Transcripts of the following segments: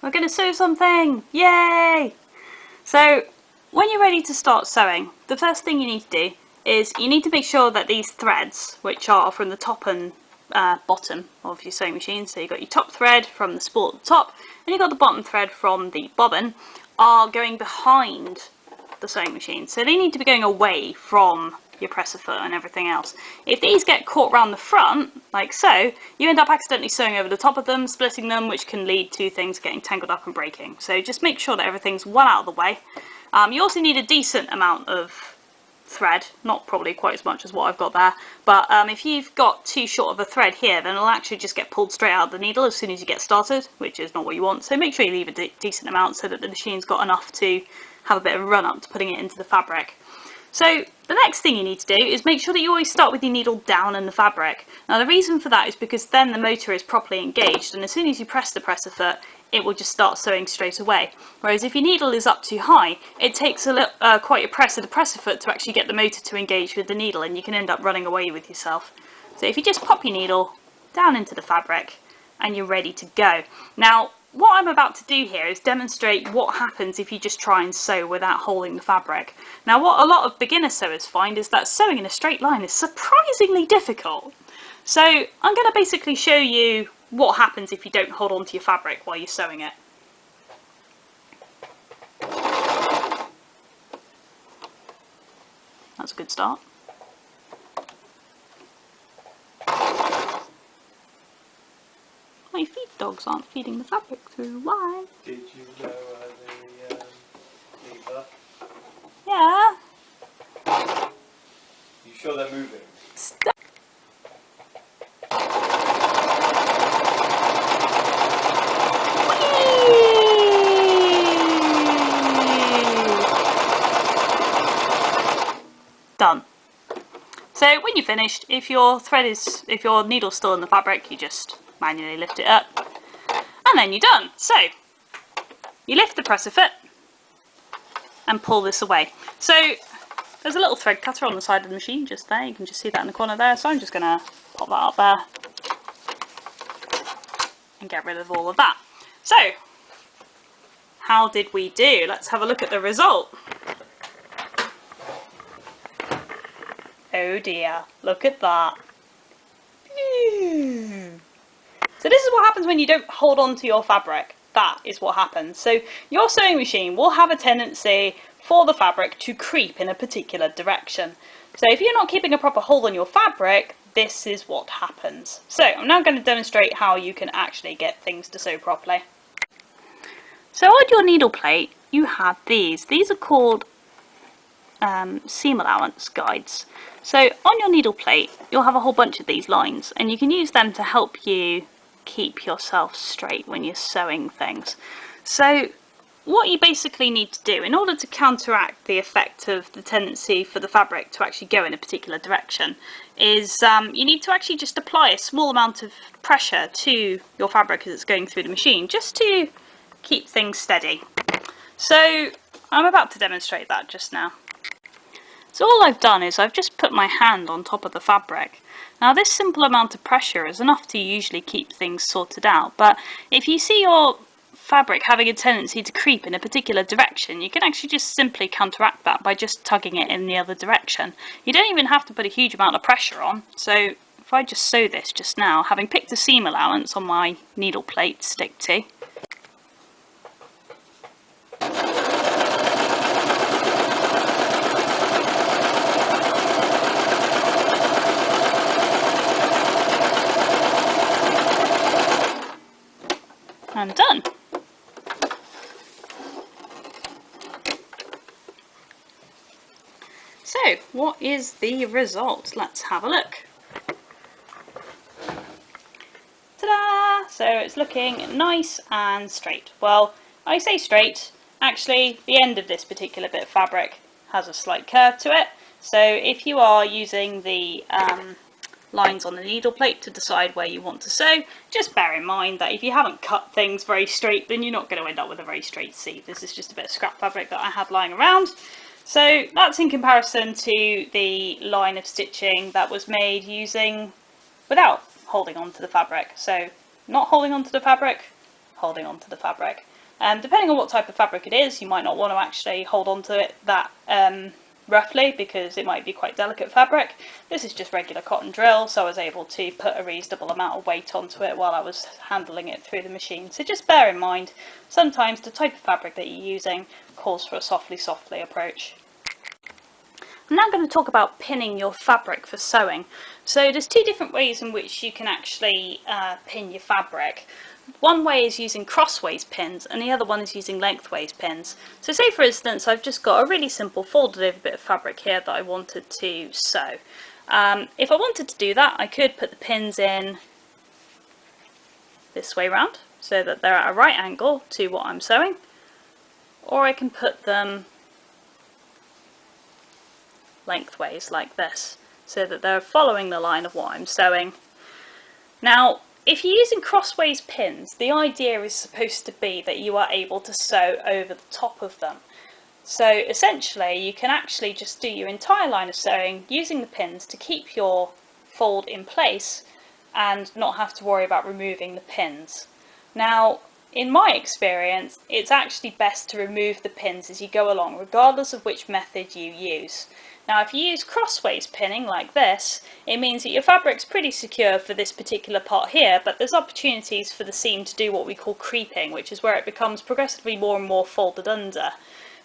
we're going to sew something! Yay! So when you're ready to start sewing, the first thing you need to do is you need to make sure that these threads, which are from the top and bottom of your sewing machine, so you've got your top thread from the spool at the top and you've got the bottom thread from the bobbin, are going behind the sewing machine. So they need to be going away from your presser foot and everything else. If these get caught around the front, like so, you end up accidentally sewing over the top of them, splitting them, which can lead to things getting tangled up and breaking. So just make sure that everything's well out of the way. You also need a decent amount of thread, not probably quite as much as what I've got there, but if you've got too short of a thread here, then it'll actually just get pulled straight out of the needle as soon as you get started, which is not what you want. So make sure you leave a decent amount so that the machine's got enough to have a bit of a run up to putting it into the fabric. So the next thing you need to do is make sure that you always start with your needle down in the fabric. Now the reason for that is because then the motor is properly engaged, and as soon as you press the presser foot, it will just start sewing straight away. Whereas if your needle is up too high, it takes quite a press of the presser foot to actually get the motor to engage with the needle, and you can end up running away with yourself. So if you just pop your needle down into the fabric and you're ready to go. Now what I'm about to do here is demonstrate what happens if you just try and sew without holding the fabric. Now what a lot of beginner sewers find is that sewing in a straight line is surprisingly difficult. So I'm going to basically show you what happens if you don't hold on to your fabric while you're sewing it. That's a good start. My feed dogs aren't feeding the fabric through. Why? Did you lower the lever? Yeah. You sure they're moving? Stop. Done. So when you're finished, if your needle's still in the fabric, you just manually lift it up and then you're done. So you lift the presser foot and pull this away. So there's a little thread cutter on the side of the machine just there, you can just see that in the corner there, so I'm just going to pop that up there and get rid of all of that. So how did we do? Let's have a look at the result. Oh dear, look at that. So this is what happens when you don't hold on to your fabric. That is what happens. So your sewing machine will have a tendency for the fabric to creep in a particular direction. So if you're not keeping a proper hold on your fabric, this is what happens. So I'm now going to demonstrate how you can actually get things to sew properly. So on your needle plate you have these. These are called seam allowance guides. So on your needle plate you'll have a whole bunch of these lines, and you can use them to help you keep yourself straight when you're sewing things. So what you basically need to do in order to counteract the effect of the tendency for the fabric to actually go in a particular direction is you need to actually just apply a small amount of pressure to your fabric as it's going through the machine, just to keep things steady. So I'm about to demonstrate that just now. So all I've done is I've just put my hand on top of the fabric. Now this simple amount of pressure is enough to usually keep things sorted out, but if you see your fabric having a tendency to creep in a particular direction, you can actually just simply counteract that by just tugging it in the other direction. You don't even have to put a huge amount of pressure on. So if I just sew this just now, having picked a seam allowance on my needle plate to stick to, I'm done. So what is the result? Let's have a look. Ta-da! So it's looking nice and straight. Well, I say straight, actually the end of this particular bit of fabric has a slight curve to it. So if you are using the lines on the needle plate to decide where you want to sew, just bear in mind that if you haven't cut things very straight, then you're not going to end up with a very straight seam. This is just a bit of scrap fabric that I had lying around. So that's in comparison to the line of stitching that was made without holding on to the fabric. So not holding on to the fabric, holding onto the fabric. Depending on what type of fabric it is, you might not want to actually hold onto it that roughly, because it might be quite delicate fabric. This is just regular cotton drill, so I was able to put a reasonable amount of weight onto it while I was handling it through the machine. So just bear in mind, sometimes the type of fabric that you're using calls for a softly approach. I'm now going to talk about pinning your fabric for sewing. So there's two different ways in which you can actually pin your fabric. One way is using crossways pins and the other one is using lengthways pins. So say for instance I've just got a really simple folded over bit of fabric here that I wanted to sew. If I wanted to do that, I could put the pins in this way round so that they're at a right angle to what I'm sewing, or I can put them lengthways like this so that they're following the line of what I'm sewing. Now if you're using crossways pins, the idea is supposed to be that you are able to sew over the top of them. So essentially you can actually just do your entire line of sewing using the pins to keep your fold in place and not have to worry about removing the pins. Now in my experience, it's actually best to remove the pins as you go along, regardless of which method you use. Now if you use crossways pinning like this, it means that your fabric's pretty secure for this particular part here, but there's opportunities for the seam to do what we call creeping, which is where it becomes progressively more and more folded under.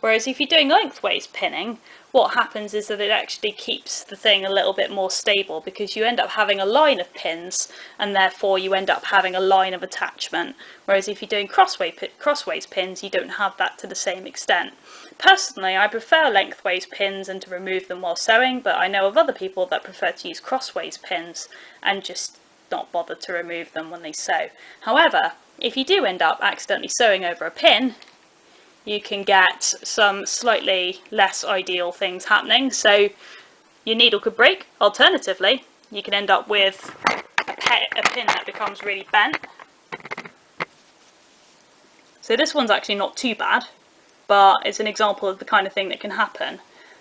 Whereas if you're doing lengthways pinning, what happens is that it actually keeps the thing a little bit more stable, because you end up having a line of pins and therefore you end up having a line of attachment. Whereas if you're doing crossways pins, you don't have that to the same extent. Personally, I prefer lengthways pins and to remove them while sewing, but I know of other people that prefer to use crossways pins and just not bother to remove them when they sew. However, if you do end up accidentally sewing over a pin, you can get some slightly less ideal things happening. So your needle could break. Alternatively, you can end up with a pin that becomes really bent. So this one's actually not too bad, but it's an example of the kind of thing that can happen.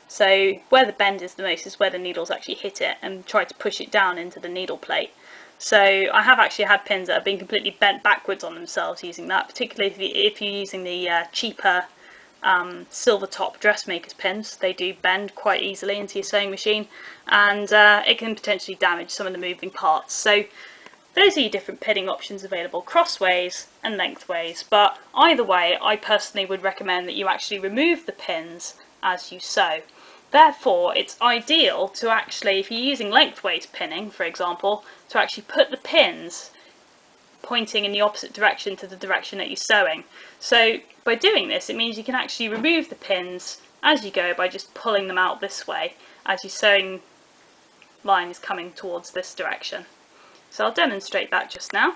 So where the bend is the most is where the needles actually hit it and try to push it down into the needle plate. So I have actually had pins that have been completely bent backwards on themselves using that, particularly if you're using the cheaper silver top dressmakers pins. They do bend quite easily into your sewing machine, and it can potentially damage some of the moving parts. So those are your different pinning options available, crossways and lengthways, but either way I personally would recommend that you actually remove the pins as you sew. Therefore, it's ideal to actually, if you're using lengthways pinning, for example, to actually put the pins pointing in the opposite direction to the direction that you're sewing. So by doing this, it means you can actually remove the pins as you go by just pulling them out this way as your sewing line is coming towards this direction. So I'll demonstrate that just now.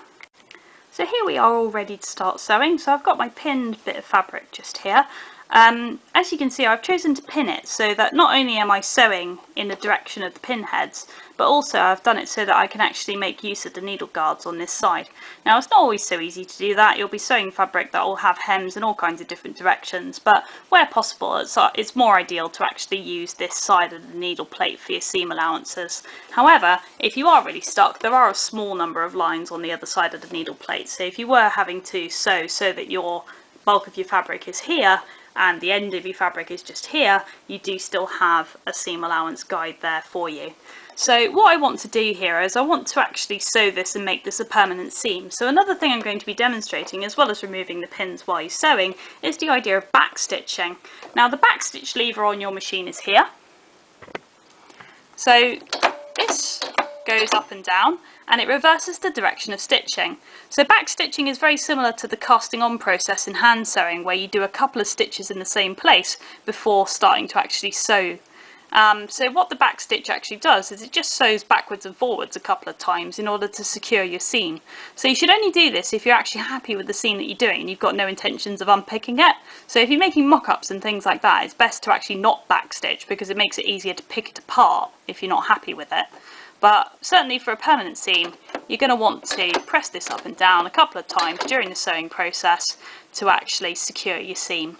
So here we are all ready to start sewing. So I've got my pinned bit of fabric just here. As you can see, I've chosen to pin it so that not only am I sewing in the direction of the pinheads, but also I've done it so that I can actually make use of the needle guards on this side. Now it's not always so easy to do that. You'll be sewing fabric that will have hems in all kinds of different directions, but where possible it's more ideal to actually use this side of the needle plate for your seam allowances. However, if you are really stuck, there are a small number of lines on the other side of the needle plate, so if you were having to sew so that your bulk of your fabric is here and the end of your fabric is just here, you do still have a seam allowance guide there for you. So what I want to do here is I want to actually sew this and make this a permanent seam. So another thing I'm going to be demonstrating, as well as removing the pins while you're sewing, is the idea of backstitching. Now the backstitch lever on your machine is here. So this goes up and down and it reverses the direction of stitching. So backstitching is very similar to the casting on process in hand sewing, where you do a couple of stitches in the same place before starting to actually sew. So what the backstitch actually does is it just sews backwards and forwards a couple of times in order to secure your seam. So you should only do this if you're actually happy with the seam that you're doing and you've got no intentions of unpicking it. So if you're making mock-ups and things like that, it's best to actually not backstitch, because it makes it easier to pick it apart if you're not happy with it. But certainly for a permanent seam, you're going to want to press this up and down a couple of times during the sewing process to actually secure your seam.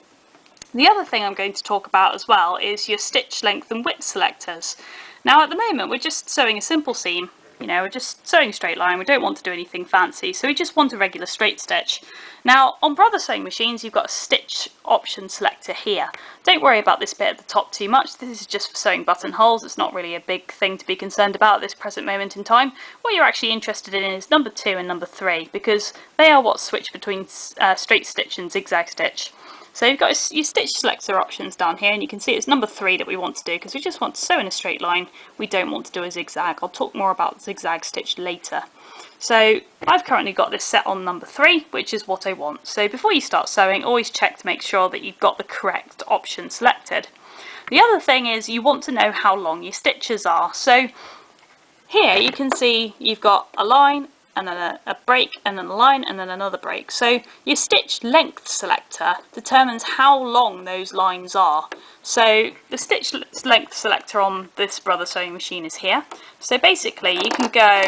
The other thing I'm going to talk about as well is your stitch length and width selectors. Now at the moment we're just sewing a simple seam, you know, we're just sewing straight line, we don't want to do anything fancy, so we just want a regular straight stitch. Now on brother sewing machines you've got a stitch option selector here. Don't worry about this bit at the top too much, this is just for sewing buttonholes, it's not really a big thing to be concerned about at this present moment in time. What you're actually interested in is number 2 and number 3, because they are what switch between straight stitch and zigzag stitch. So you've got your stitch selector options down here, and you can see it's number 3 that we want to do because we just want to sew in a straight line. We don't want to do a zigzag. I'll talk more about zigzag stitch later. So I've currently got this set on number 3, which is what I want. So before you start sewing, always check to make sure that you've got the correct option selected. The other thing is you want to know how long your stitches are. So here you can see you've got a line, and then a break, and then a line, and then another break. So your stitch length selector determines how long those lines are. So the stitch length selector on this brother sewing machine is here. So basically you can go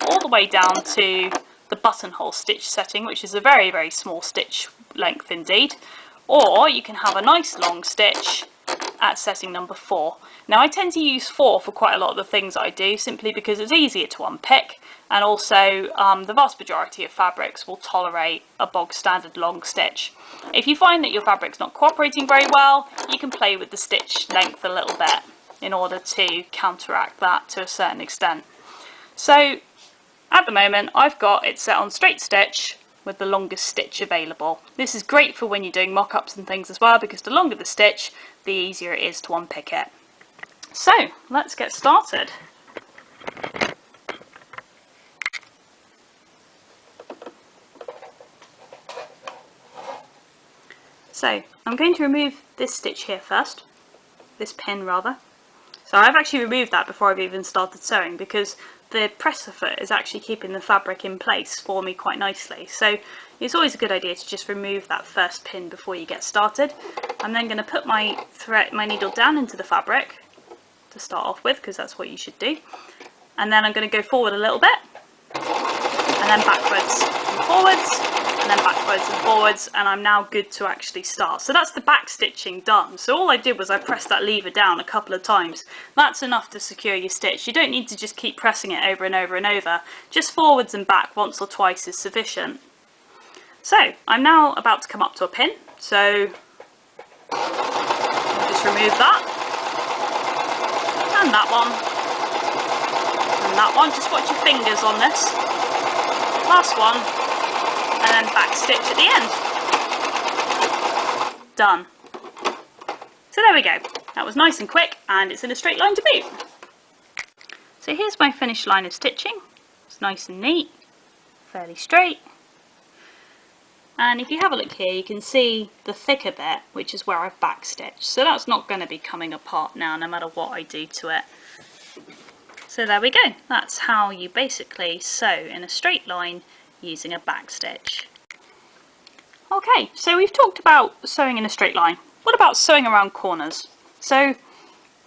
all the way down to the buttonhole stitch setting, which is a very, very small stitch length indeed. Or you can have a nice long stitch at setting number 4. Now I tend to use 4 for quite a lot of the things that I do, simply because it's easier to unpick, and also the vast majority of fabrics will tolerate a bog standard long stitch. If you find that your fabric's not cooperating very well, you can play with the stitch length a little bit in order to counteract that to a certain extent. So at the moment I've got it set on straight stitch with the longest stitch available. This is great for when you're doing mock-ups and things as well, because the longer the stitch, the easier it is to unpick it. So let's get started. So I'm going to remove this stitch here first, this pin rather. So I've actually removed that before I've even started sewing, because the presser foot is actually keeping the fabric in place for me quite nicely. So it's always a good idea to just remove that first pin before you get started. I'm then going to put my needle down into the fabric to start off with, because that's what you should do. And then I'm going to go forward a little bit, and then backwards and forwards, and then backwards and forwards, and I'm now good to actually start. So that's the back stitching done. So all I did was I pressed that lever down a couple of times. That's enough to secure your stitch. You don't need to just keep pressing it over and over and over. Just forwards and back once or twice is sufficient. So I'm now about to come up to a pin, so I'll just remove that, and that one, and that one. Just watch your fingers on this. Last one, and then back stitch at the end. Done. So there we go. That was nice and quick, and it's in a straight line to boot. So here's my finished line of stitching. It's nice and neat, fairly straight. And if you have a look here, you can see the thicker bit, which is where I've backstitched. So that's not going to be coming apart now, no matter what I do to it. So there we go. That's how you basically sew in a straight line using a backstitch. Okay, so we've talked about sewing in a straight line. What about sewing around corners? So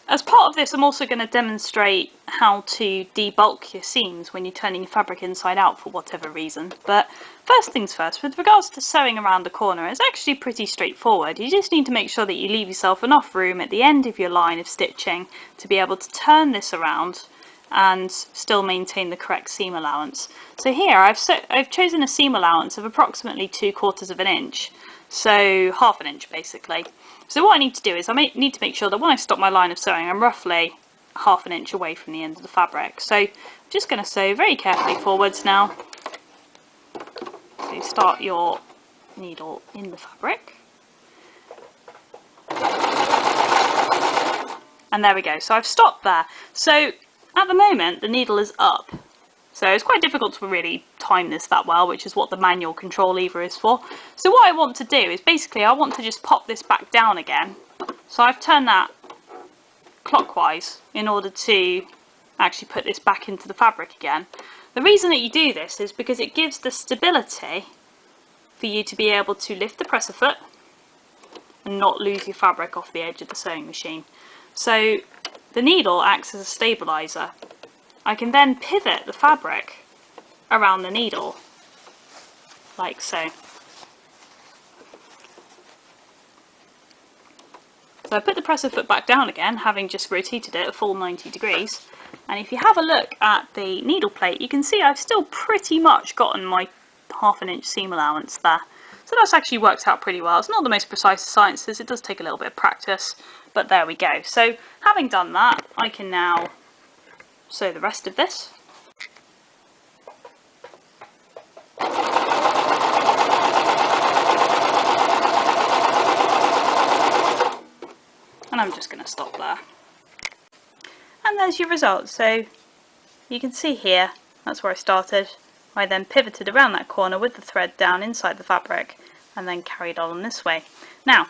as part of this, I'm also going to demonstrate how to debulk your seams when you're turning your fabric inside out for whatever reason. But first things first, with regards to sewing around the corner, it's actually pretty straightforward. You just need to make sure that you leave yourself enough room at the end of your line of stitching to be able to turn this around and still maintain the correct seam allowance. So here I've chosen a seam allowance of approximately 3/4 of an inch, so half an inch basically. So what I need to do is I need to make sure that when I stop my line of sewing, I'm roughly half an inch away from the end of the fabric. So I'm just going to sew very carefully forwards now. So you start your needle in the fabric. And there we go. So I've stopped there. So at the moment the needle is up. So it's quite difficult to really time this that well, which is what the manual control lever is for. So what I want to do is basically I want to just pop this back down again. So I've turned that clockwise in order to actually put this back into the fabric again. The reason that you do this is because it gives the stability for you to be able to lift the presser foot and not lose your fabric off the edge of the sewing machine. So the needle acts as a stabilizer. I can then pivot the fabric around the needle, like so. So I put the presser foot back down again, having just rotated it a full 90 degrees, And if you have a look at the needle plate, you can see I've still pretty much gotten my 1/2 inch seam allowance there. So that's actually worked out pretty well. It's not the most precise of sciences, it does take a little bit of practice, but there we go. So having done that, I can now sew the rest of this. And I'm just going to stop there. And there's your result. So you can see here, that's where I started. I then pivoted around that corner with the thread down inside the fabric and then carried on this way. Now,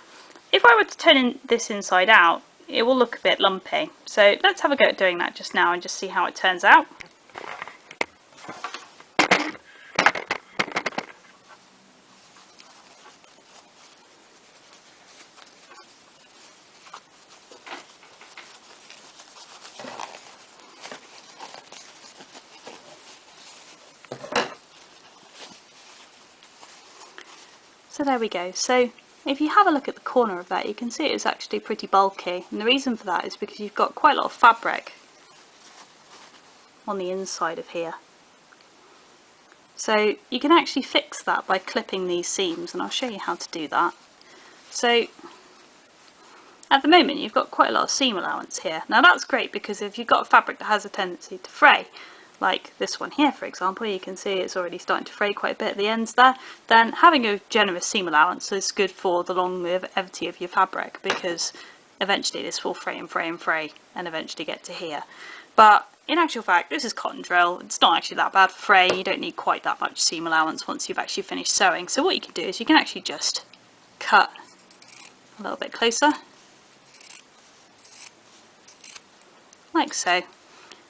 if I were to turn this inside out, it will look a bit lumpy. So let's have a go at doing that just now and just see how it turns out. So there we go. So if you have a look at the corner of that, you can see it's actually pretty bulky, and the reason for that is because you've got quite a lot of fabric on the inside of here. So you can actually fix that by clipping these seams, and I'll show you how to do that. So at the moment you've got quite a lot of seam allowance here. Now that's great because if you've got a fabric that has a tendency to fray, like this one here for example, you can see it's already starting to fray quite a bit at the ends there, then having a generous seam allowance is good for the longevity of your fabric, because eventually this will fray and fray and fray and eventually get to here. But in actual fact, this is cotton drill, it's not actually that bad for fraying, you don't need quite that much seam allowance once you've actually finished sewing. So what you can do is you can actually just cut a little bit closer, like so,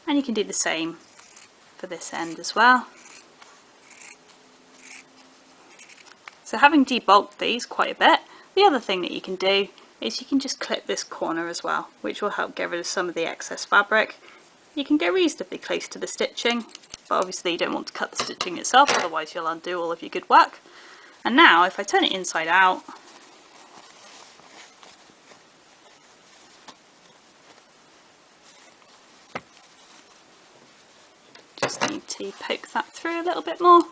and you can do the same for this end as well. So having debulked these quite a bit, the other thing that you can do is you can just clip this corner as well, which will help get rid of some of the excess fabric. You can go reasonably close to the stitching, but obviously you don't want to cut the stitching itself, otherwise you'll undo all of your good work. And now if I turn it inside out, just need to poke that through a little bit more.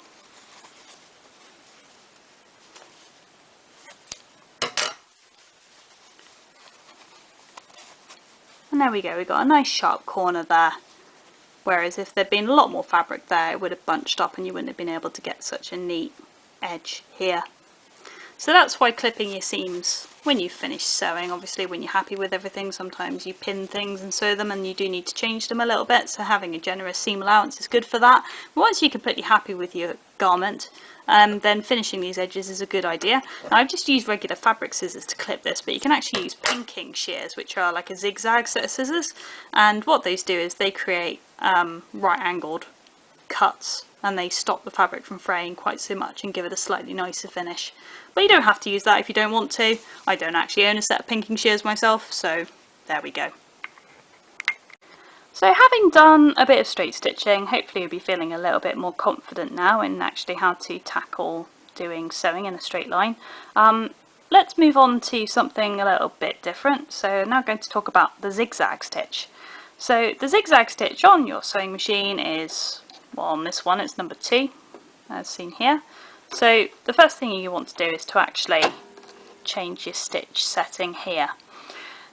And there we go, we've got a nice sharp corner there. Whereas if there'd been a lot more fabric there, it would have bunched up and you wouldn't have been able to get such a neat edge here. So that's why clipping your seams when you've finished sewing, obviously when you're happy with everything, sometimes you pin things and sew them and you do need to change them a little bit, so having a generous seam allowance is good for that. But once you're completely happy with your garment, then finishing these edges is a good idea. Now I've just used regular fabric scissors to clip this, but you can actually use pinking shears, which are like a zigzag set of scissors, and what those do is they create right angled cuts and they stop the fabric from fraying quite so much and give it a slightly nicer finish. But you don't have to use that if you don't want to. I don't actually own a set of pinking shears myself, so there we go. So having done a bit of straight stitching, hopefully you'll be feeling a little bit more confident now in actually how to tackle doing sewing in a straight line. Let's move on to something a little bit different. So I'm now going to talk about the zigzag stitch. So the zigzag stitch on your sewing machine is, well, on this one it's number 2, as seen here. So the first thing you want to do is to actually change your stitch setting here.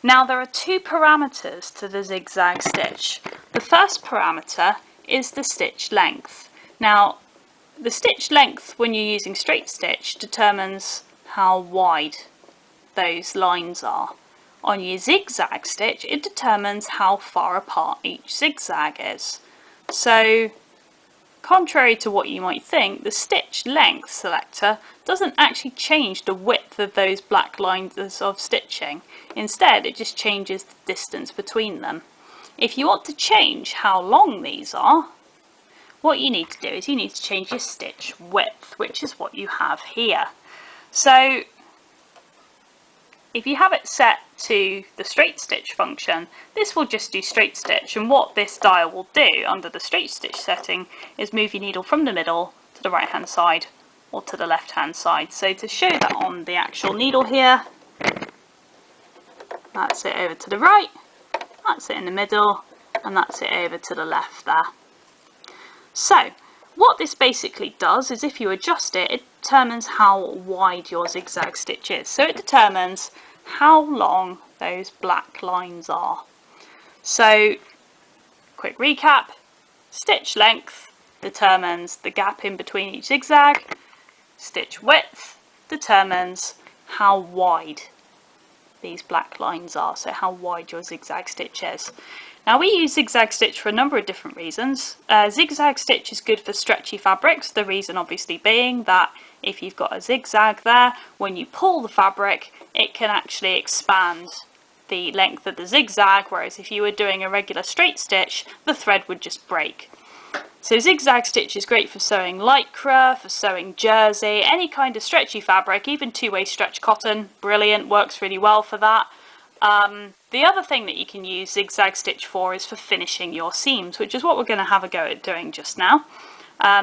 Now there are 2 parameters to the zigzag stitch. The first parameter is the stitch length. Now the stitch length when you're using straight stitch determines how wide those lines are. On your zigzag stitch it determines how far apart each zigzag is. So contrary to what you might think, the stitch length selector doesn't actually change the width of those black lines of stitching. Instead, it just changes the distance between them. If you want to change how long these are, what you need to do is you need to change your stitch width, which is what you have here. So if you have it set to the straight stitch function, this will just do straight stitch, and what this dial will do under the straight stitch setting is move your needle from the middle to the right hand side or to the left hand side. So to show that on the actual needle here, that's it over to the right, that's it in the middle, and that's it over to the left there. So what this basically does is if you adjust it, it determines how wide your zigzag stitch is. So it determines how long those black lines are. So quick recap, stitch length determines the gap in between each zigzag, stitch width determines how wide these black lines are, so how wide your zigzag stitch is. Now we use zigzag stitch for a number of different reasons. Zigzag stitch is good for stretchy fabrics, the reason obviously being that if you've got a zigzag there, when you pull the fabric it can actually expand the length of the zigzag, whereas if you were doing a regular straight stitch the thread would just break. So zigzag stitch is great for sewing lycra, for sewing jersey, any kind of stretchy fabric, even two-way stretch cotton, brilliant, works really well for that. The other thing that you can use zigzag stitch for is for finishing your seams, which is what we're going to have a go at doing just now.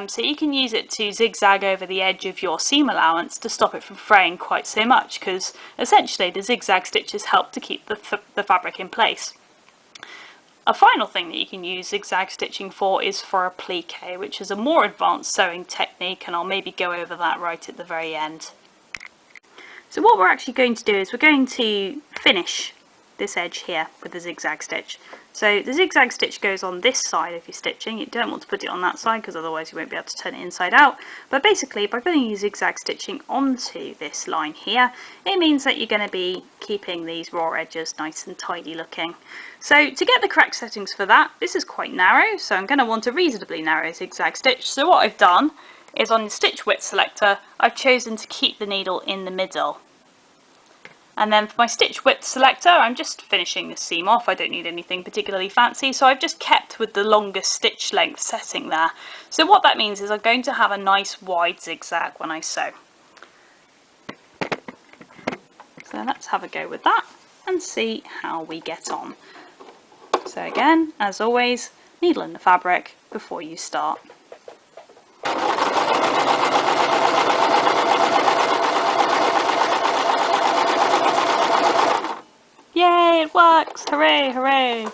So you can use it to zigzag over the edge of your seam allowance to stop it from fraying quite so much, because essentially the zigzag stitches help to keep the fabric in place. A final thing that you can use zigzag stitching for is for a plique, which is a more advanced sewing technique, and I'll maybe go over that right at the very end. So what we're actually going to do is we're going to finish this edge here with the zigzag stitch. So the zigzag stitch goes on this side if you're stitching. You don't want to put it on that side because otherwise you won't be able to turn it inside out. But basically by going to use zigzag stitching onto this line here, it means that you're going to be keeping these raw edges nice and tidy looking. So to get the correct settings for that, this is quite narrow, so I'm going to want a reasonably narrow zigzag stitch. So what I've done is on the stitch width selector, I've chosen to keep the needle in the middle. And then for my stitch width selector, I'm just finishing the seam off. I don't need anything particularly fancy, so I've just kept with the longest stitch length setting there. So what that means is I'm going to have a nice wide zigzag when I sew. So let's have a go with that and see how we get on. So again, as always, needle in the fabric before you start. Yay, it works! Hooray, hooray!